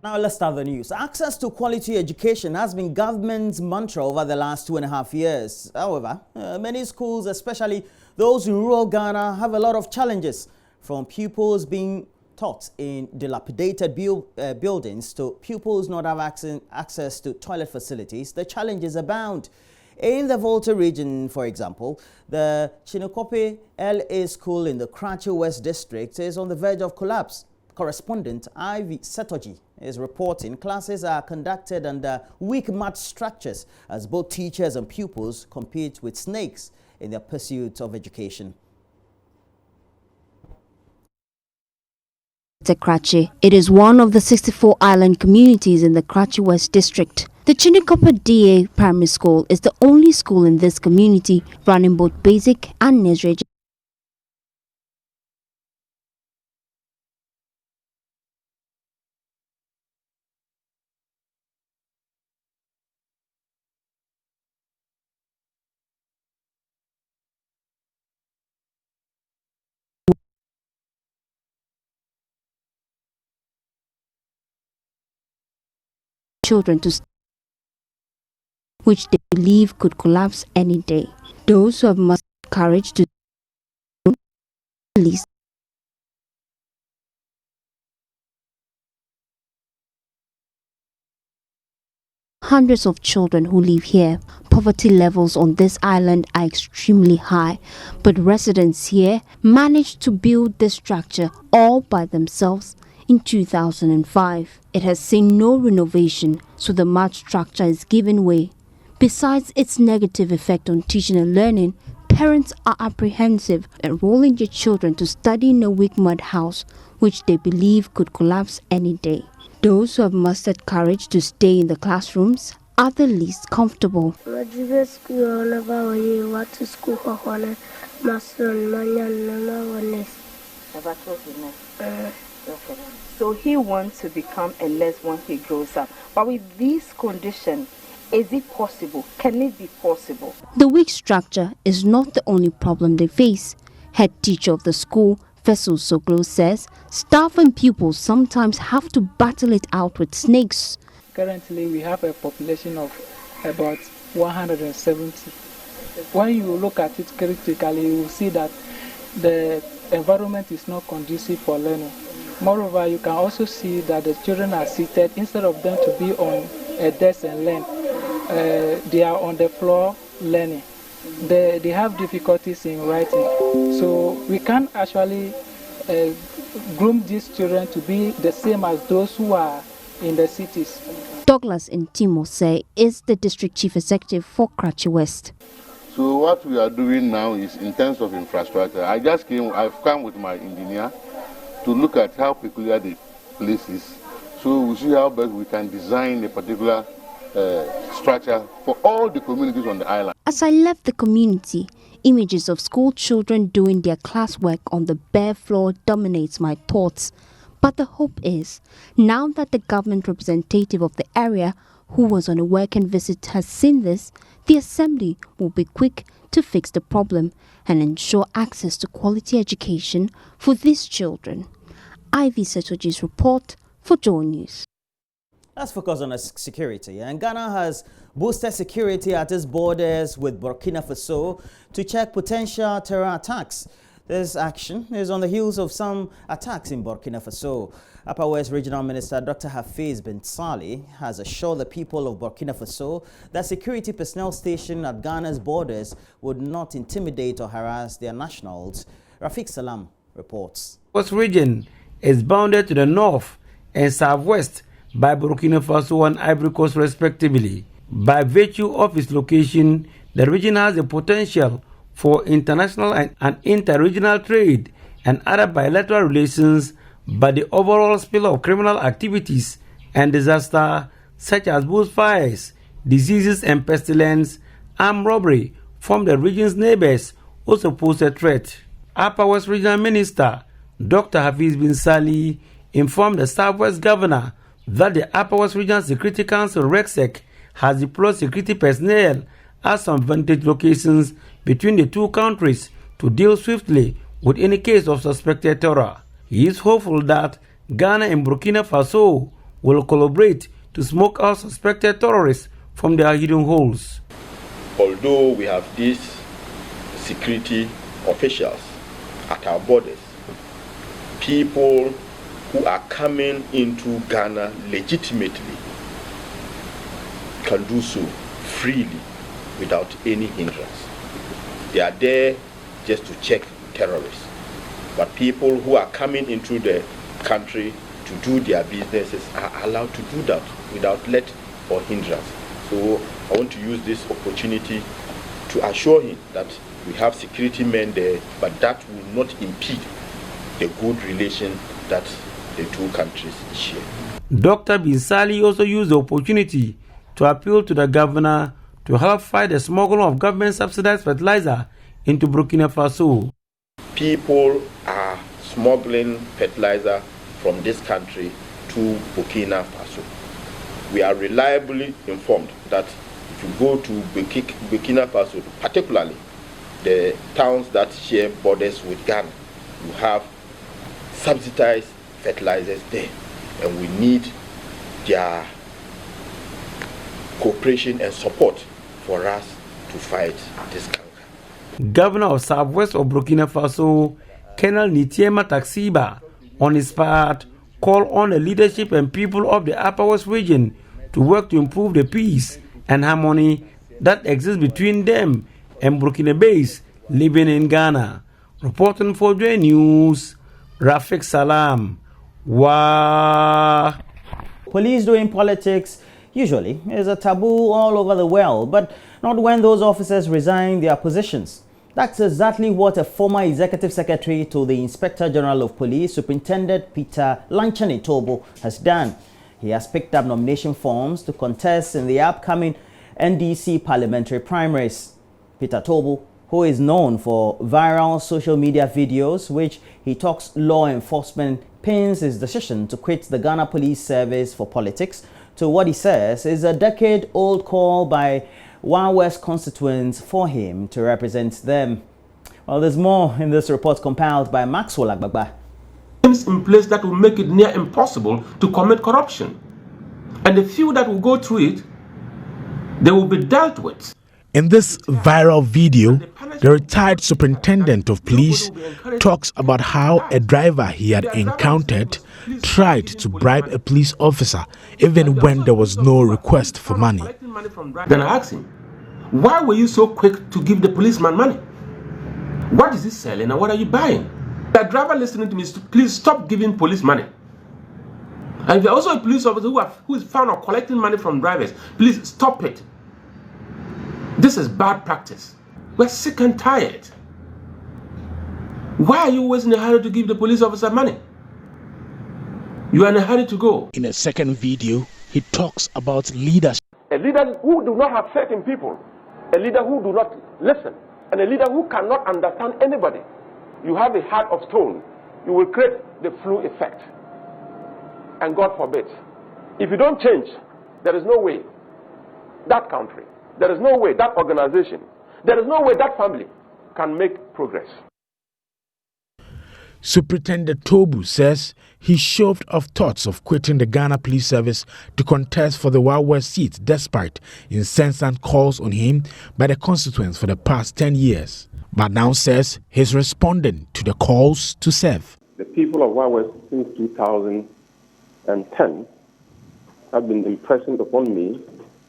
Now let's start the news. Access to quality education has been government's mantra over the last 2.5 years. However, many schools, especially those in rural Ghana, have a lot of challenges, from pupils being taught in dilapidated buildings to pupils not have access to toilet facilities. The challenges abound. In the Volta region, for example, the Chinokope LA school in the Krachi West district is on the verge of collapse. Correspondent Ivy Setoji is reporting classes are conducted under weak mat structures as both teachers and pupils compete with snakes in their pursuit of education. Krachi. It is one of the 64 island communities in the Krachi West district. The Chinikopa DA Primary School is the only school in this community running both basic and nursery. Children to which they believe could collapse any day. Those who have mustered courage to release hundreds of children who live here. Poverty levels on this island are extremely high, but residents here managed to build this structure all by themselves in 2005. It has seen no renovation, so the mat structure is giving way. Besides its negative effect on teaching and learning, parents are apprehensive enrolling their children to study in a weak mud house, which they believe could collapse any day. Those who have mustered courage to stay in the classrooms are the least comfortable. Okay. So he wants to become a nurse when he grows up. But with these conditions, is it possible? Can it be possible? The weak structure is not the only problem they face. Head teacher of the school, Fesul Soglo, says staff and pupils sometimes have to battle it out with snakes. Currently, we have a population of about 170. When you look at it critically, you will see that the environment is not conducive for learning. Moreover, you can also see that the children are seated. Instead of them to be on a desk and learn, they are on the floor learning. They have difficulties in writing. So we can't actually groom these children to be the same as those who are in the cities. Douglas Intimo say is the district chief executive for Krachi West. So what we are doing now is in terms of infrastructure. I've come with my engineer to look at how peculiar the place is. So we see how best we can design a particular structure for all the communities on the island. As I left the community, images of school children doing their classwork on the bare floor dominates my thoughts. But the hope is, now that the government representative of the area who was on a working visit has seen this, the assembly will be quick to fix the problem and ensure access to quality education for these children. Ivy Setoji's report for JoyNews. Let's focus on security. And Ghana has boosted security at its borders with Burkina Faso to check potential terror attacks. This action is on the heels of some attacks in Burkina Faso. Upper West Regional Minister Dr. Hafiz bin Salih has assured the people of Burkina Faso that security personnel stationed at Ghana's borders would not intimidate or harass their nationals. Rafiq Salam reports. West region is bounded to the north and southwest by Burkina Faso and Ivory Coast respectively. By virtue of its location, the region has the potential for international and inter-regional trade and other bilateral relations, but the overall spill of criminal activities and disaster such as bushfires, diseases and pestilence, armed robbery from the region's neighbors also pose a threat. Upper West Regional Minister Dr. Hafiz bin Salih informed the Southwest Governor that the Upper West Regional Security Council RECSEC has deployed security personnel at some vantage locations between the two countries to deal swiftly with any case of suspected terror. He is hopeful that Ghana and Burkina Faso will collaborate to smoke out suspected terrorists from their hidden holes. Although we have these security officials at our borders, people who are coming into Ghana legitimately can do so freely without any hindrance. They are there just to check terrorists. But people who are coming into the country to do their businesses are allowed to do that without let or hindrance. So I want to use this opportunity to assure him that we have security men there, but that will not impede the good relation that the two countries share. Dr. Binsali also used the opportunity to appeal to the governor to help fight the smuggling of government-subsidized fertilizer into Burkina Faso. People are smuggling fertilizer from this country to Burkina Faso. We are reliably informed that if you go to Burkina Faso, particularly the towns that share borders with Ghana, you have subsidized fertilizers there, and we need their cooperation and support for us to fight this canker. Governor of Southwest of Burkina Faso, Colonel Nitiema Taxiba, on his part, called on the leadership and people of the Upper West region to work to improve the peace and harmony that exists between them and Burkinabés living in Ghana. Reporting for JoyNews, Rafik Salam. Wow. Police doing politics usually is a taboo all over the world, but not when those officers resign their positions. That's exactly what a former executive secretary to the Inspector General of Police, Superintendent Peter Lanchene Tobo, has done. He has picked up nomination forms to contest in the upcoming NDC parliamentary primaries. Peter Tobo, who is known for viral social media videos which he talks law enforcement, pins his decision to quit the Ghana Police Service for politics to what he says is a decade-old call by One West constituents for him to represent them. Well, there's more in this report compiled by Maxwell Agbagba. In place that will make it near impossible to commit corruption. And the few that will go through it, they will be dealt with. In this viral video, the retired superintendent of police talks about how a driver he had encountered tried to bribe a police officer even when there was no request for money. Then I asked him, why were you so quick to give the policeman money? What is he selling and what are you buying? The driver listening to me, please stop giving police money. And if you're also a police officer who is found of collecting money from drivers, please stop it. This is bad practice. We're sick and tired. Why are you always in a hurry to give the police officer money? You are in a hurry to go. In a second video, he talks about leadership. A leader who do not have faith in people, a leader who do not listen, and a leader who cannot understand anybody. You have a heart of stone, you will create the flu effect. And God forbid, if you don't change, there is no way that country, there is no way that organization, there is no way that family can make progress. Superintendent Tobu says he shoved off thoughts of quitting the Ghana Police Service to contest for the Wild West seat despite incessant calls on him by the constituents for the past 10 years. But now says he's responding to the calls to serve. The people of Wild West since 2010 have been impressing upon me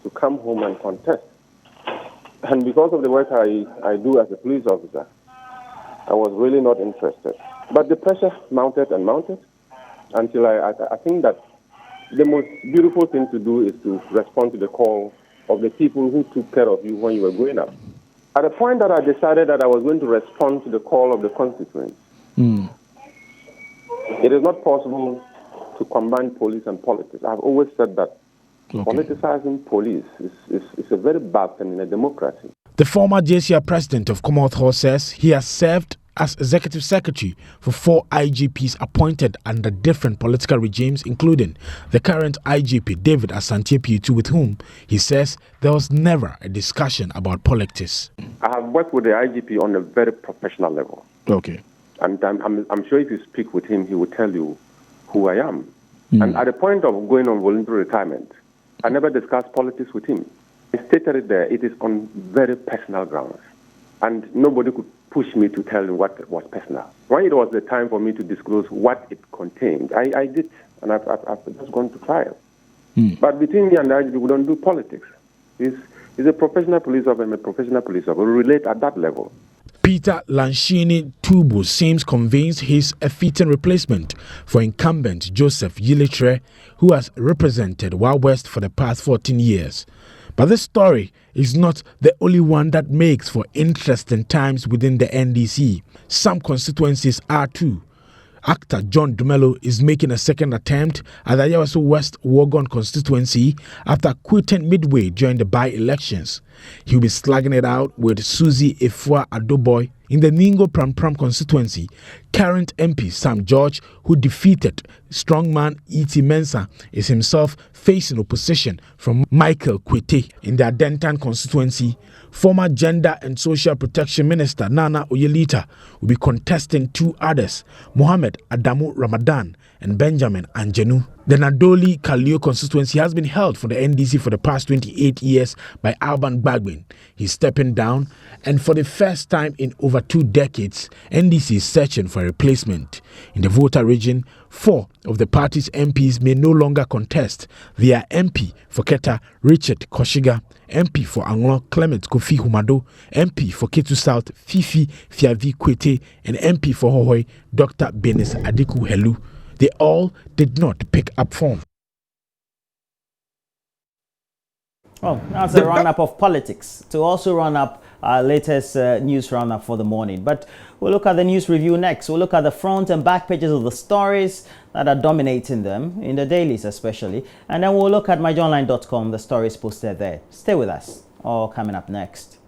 to come home and contest. And because of the work I do as a police officer, I was really not interested. But the pressure mounted and mounted until I think that the most beautiful thing to do is to respond to the call of the people who took care of you when you were growing up. At the point that I decided that I was going to respond to the call of the constituents, it is not possible to combine police and politics. I've always said that politicizing police is a very bad thing in a democracy. The former JCR president of Commonwealth Hall says he has served as executive secretary for 4 IGPs appointed under different political regimes, including the current IGP, David Asante Piutu, with whom he says there was never a discussion about politics. I have worked with the IGP on a very professional level. Okay. And I'm sure if you speak with him, he will tell you who I am. And at the point of going on voluntary retirement, I never discussed politics with him. I stated it there. It is on very personal grounds. And nobody could push me to tell him what was personal. When it was the time for me to disclose what it contained, I did. And I've just gone to trial. But between me and the IGP, we don't do politics. He's a professional police officer. I'm a professional police officer. We relate at that level. Peter Lanchini Tubu seems convinced he's a fitting replacement for incumbent Joseph Yilitre, who has represented Wild West for the past 14 years. But this story is not the only one that makes for interesting times within the NDC. Some constituencies are too. Actor John Dumelo is making a second attempt at the Yawaso West Wogon constituency after quitting midway during the by-elections. He'll be slugging it out with Susie Efua Adoboy in the Ningo Pram constituency. Current MP Sam George, who defeated strongman E.T. Mensah, is himself facing opposition from Michael Kwete in the Adentan constituency. Former Gender and Social Protection Minister Nana Oyelita will be contesting two others, Mohammed Adamu Ramadan and Benjamin Anjenu. The Nadoli Kalio constituency has been held for the NDC for the past 28 years by Alban Bagbin. He's stepping down, and for the first time in over 2 decades, NDC is searching for a replacement. In the Volta region, 4 of the party's MPs may no longer contest. They are MP for Keta, Richard Koshiga, MP for Anglon, Clement Kofi Humado, MP for Ketu South, Fifi Fiavi Kwete, and MP for Hohoi, Dr. Benis Adiku Helu. They all did not pick up form. Well, that's a roundup of politics. To also run up our latest news roundup for the morning. But we'll look at the news review next. We'll look at the front and back pages of the stories that are dominating them, in the dailies especially. And then we'll look at myjournline.com, the stories posted there. Stay with us. All coming up next.